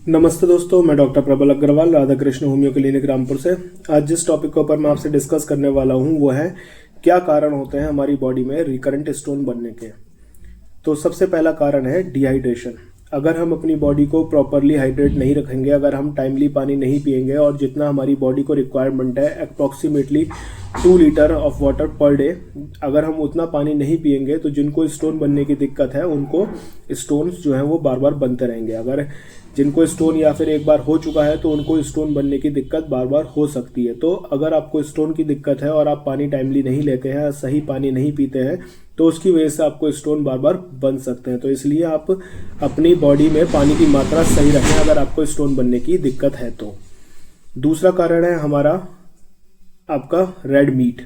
नमस्ते दोस्तों, मैं डॉक्टर प्रबल अग्रवाल राधा कृष्ण होम्यो क्लिनिक रामपुर से। आज जिस टॉपिक के ऊपर मैं आपसे डिस्कस करने वाला हूं वो है क्या कारण होते हैं हमारी बॉडी में रिकरेंट स्टोन बनने के। तो सबसे पहला कारण है डिहाइड्रेशन। अगर हम अपनी बॉडी को प्रॉपरली हाइड्रेट नहीं रखेंगे, अगर हम टाइमली पानी नहीं पिएंगे और जितना हमारी बॉडी को रिक्वायरमेंट है approximately 2 litre of water per day, अगर हम उतना पानी नहीं पिएंगे तो जिनको स्टोन बनने की दिक्कत है उनको स्टोन्स जो है वो बार बार बनते रहेंगे। अगर जिनको स्टोन या फिर एक बार हो चुका है तो उनको स्टोन बनने की दिक्कत बार बार हो सकती है। तो अगर आपको स्टोन की दिक्कत है और आप पानी टाइमली नहीं लेते हैं, सही पानी नहीं पीते हैं, तो उसकी वजह से आपको स्टोन बार बार बन सकते हैं। तो इसलिए आप अपनी बॉडी में पानी की मात्रा सही रखें अगर आपको स्टोन बनने की दिक्कत है तो। दूसरा कारण है हमारा आपका रेड मीट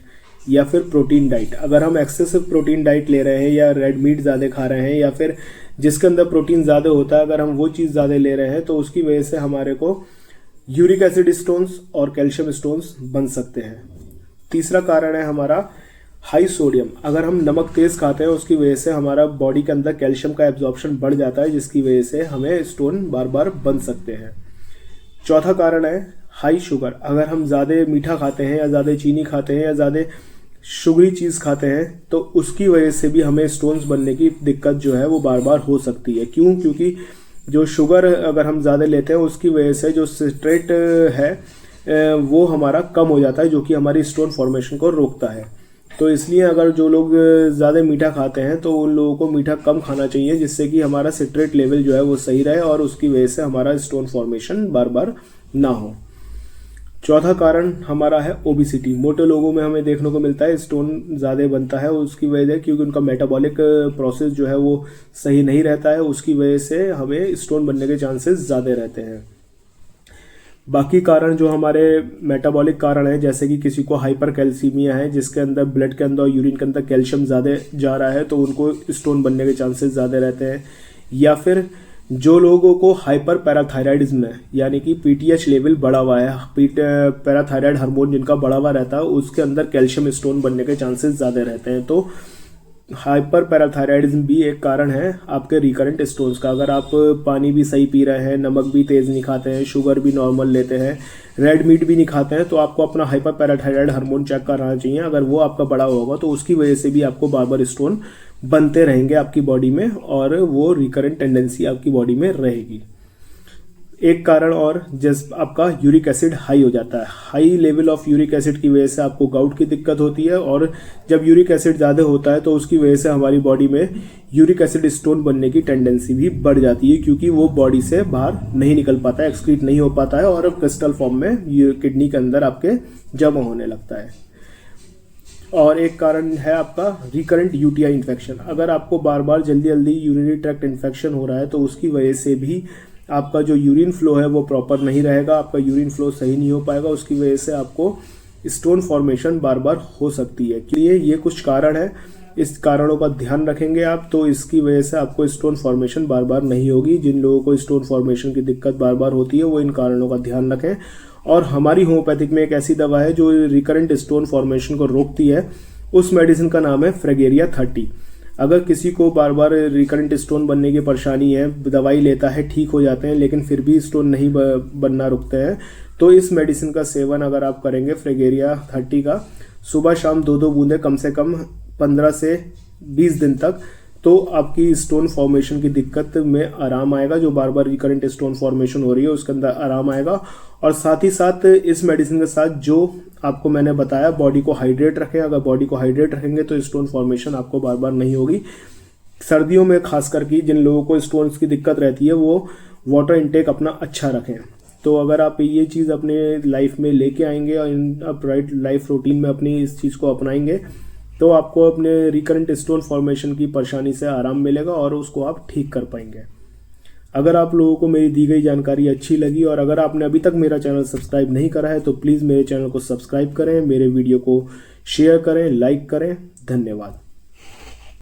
या फिर प्रोटीन डाइट। अगर हम एक्सेसिव प्रोटीन डाइट ले रहे हैं या रेड मीट ज़्यादा खा रहे हैं या फिर जिसके अंदर प्रोटीन ज़्यादा होता है, अगर हम वो चीज़ ज़्यादा ले रहे हैं तो उसकी वजह से हमारे को यूरिक एसिड स्टोन्स और कैल्शियम स्टोन्स बन सकते हैं। तीसरा कारण है हमारा हाई सोडियम। अगर हम नमक तेज़ खाते हैं उसकी वजह से हमारा बॉडी के अंदर कैल्शियम का एब्जॉर्प्शन बढ़ जाता है, जिसकी वजह से हमें स्टोन बार बार बन सकते हैं। चौथा कारण है हाई शुगर। अगर हम ज़्यादा मीठा खाते हैं या ज़्यादा चीनी खाते हैं या ज़्यादा शुगरी चीज़ खाते हैं तो उसकी वजह से भी हमें स्टोन्स बनने की दिक्कत जो है वो बार बार हो सकती है। क्यों? क्योंकि जो शुगर अगर हम ज़्यादा लेते हैं उसकी वजह से जो सिट्रेट है वो हमारा कम हो जाता है, जो कि हमारी स्टोन फॉर्मेशन को रोकता है। तो इसलिए अगर जो लोग ज़्यादा मीठा खाते हैं तो उन लोगों को मीठा कम खाना चाहिए, जिससे कि हमारा सिट्रेट लेवल जो है वो सही रहे और उसकी वजह से हमारा स्टोन फॉर्मेशन बार बार ना हो। चौथा कारण हमारा है ओबिसिटी। मोटे लोगों में हमें देखने को मिलता है स्टोन ज़्यादा बनता है, उसकी वजह क्योंकि उनका मेटाबॉलिक प्रोसेस जो है वो सही नहीं रहता है, उसकी वजह से हमें स्टोन बनने के चांसेस ज़्यादा रहते हैं। बाकी कारण जो हमारे मेटाबॉलिक कारण है, जैसे कि किसी को हाइपर कैल्सीमिया है जिसके अंदर ब्लड के अंदर यूरिन के अंदर कैल्शियम ज़्यादा जा रहा है, तो उनको स्टोन बनने के चांसेस ज़्यादा रहते हैं। या फिर जो लोगों को हाइपर पैराथायराइडिज्म है, यानी कि पीटीएच लेवल बढ़ा हुआ है, पैराथायराइड हार्मोन जिनका बढ़ा हुआ रहता है, उसके अंदर कैल्शियम स्टोन बनने के चांसेस ज़्यादा रहते हैं। तो हाइपर पैराथायराइडिज्म भी एक कारण है आपके रिकरेंट स्टोन्स का। अगर आप पानी भी सही पी रहे हैं, नमक भी तेज़ नहीं खाते हैं, शुगर भी नॉर्मल लेते हैं, रेड मीट भी नहीं खाते हैं, तो आपको अपना हाइपर पैराथायराइड हार्मोन चेक कराना चाहिए। अगर वो आपका बढ़ा होगा तो उसकी वजह से भी आपको बार बार स्टोन बनते रहेंगे आपकी बॉडी में और वो रिकरेंट टेंडेंसी आपकी बॉडी में रहेगी। एक कारण और जब आपका यूरिक एसिड हाई हो जाता है, high level of uric acid की वजह से आपको गाउट की दिक्कत होती है, और जब यूरिक एसिड ज़्यादा होता है तो उसकी वजह से हमारी बॉडी में यूरिक एसिड स्टोन बनने की टेंडेंसी भी बढ़ जाती है, क्योंकि वो बॉडी से बाहर नहीं निकल पाता है, एक्सक्रीट नहीं हो पाता है और क्रिस्टल फॉर्म में किडनी के अंदर आपके जमा होने लगता है। और एक कारण है आपका रिकरेंट यूटीआई इन्फेक्शन। अगर आपको बार बार जल्दी जल्दी यूरिनरी ट्रैक्ट इन्फेक्शन हो रहा है तो उसकी वजह से भी आपका जो यूरिन फ्लो है वो प्रॉपर नहीं रहेगा, आपका यूरिन फ्लो सही नहीं हो पाएगा, उसकी वजह से आपको स्टोन फॉर्मेशन बार बार हो सकती है। इसलिए ये कुछ कारण है, इस कारणों का ध्यान रखेंगे आप तो इसकी वजह से आपको स्टोन फॉर्मेशन बार बार नहीं होगी। जिन लोगों को स्टोन फॉर्मेशन की दिक्कत बार बार होती है वो इन कारणों का ध्यान रखें। और हमारी होम्योपैथिक में एक ऐसी दवा है जो रिकरेंट स्टोन फॉर्मेशन को रोकती है, उस मेडिसिन का नाम है फ्रेगेरिया 30। अगर किसी को बार बार रिकरेंट स्टोन बनने की परेशानी है, दवाई लेता है, ठीक हो जाते हैं, लेकिन फिर भी स्टोन नहीं बनना रुकते हैं, तो इस मेडिसिन का सेवन अगर आप करेंगे फ्रेगेरिया 30 का, सुबह शाम 2-2 बूंदे कम से कम 15 से 20 दिन तक, तो आपकी स्टोन फॉर्मेशन की दिक्कत में आराम आएगा। जो बार बार रिकरेंट स्टोन फॉर्मेशन हो रही है उसके अंदर आराम आएगा। और साथ ही साथ इस मेडिसिन के साथ जो आपको मैंने बताया, बॉडी को हाइड्रेट रखें। अगर बॉडी को हाइड्रेट रखेंगे तो स्टोन फॉर्मेशन आपको बार बार नहीं होगी। सर्दियों में खास करके जिन लोगों को स्टोन्स की दिक्कत रहती है वो वाटर इनटेक अपना अच्छा रखें। तो अगर आप ये चीज़ अपने लाइफ में लेके आएंगे और आप राइट लाइफ रूटीन में अपनी इस चीज़ को अपनाएंगे तो आपको अपने रिकरेंट स्टोन फॉर्मेशन की परेशानी से आराम मिलेगा और उसको आप ठीक कर पाएंगे। अगर आप लोगों को मेरी दी गई जानकारी अच्छी लगी और अगर आपने अभी तक मेरा चैनल सब्सक्राइब नहीं करा है तो प्लीज़ मेरे चैनल को सब्सक्राइब करें, मेरे वीडियो को शेयर करें, लाइक करें। धन्यवाद।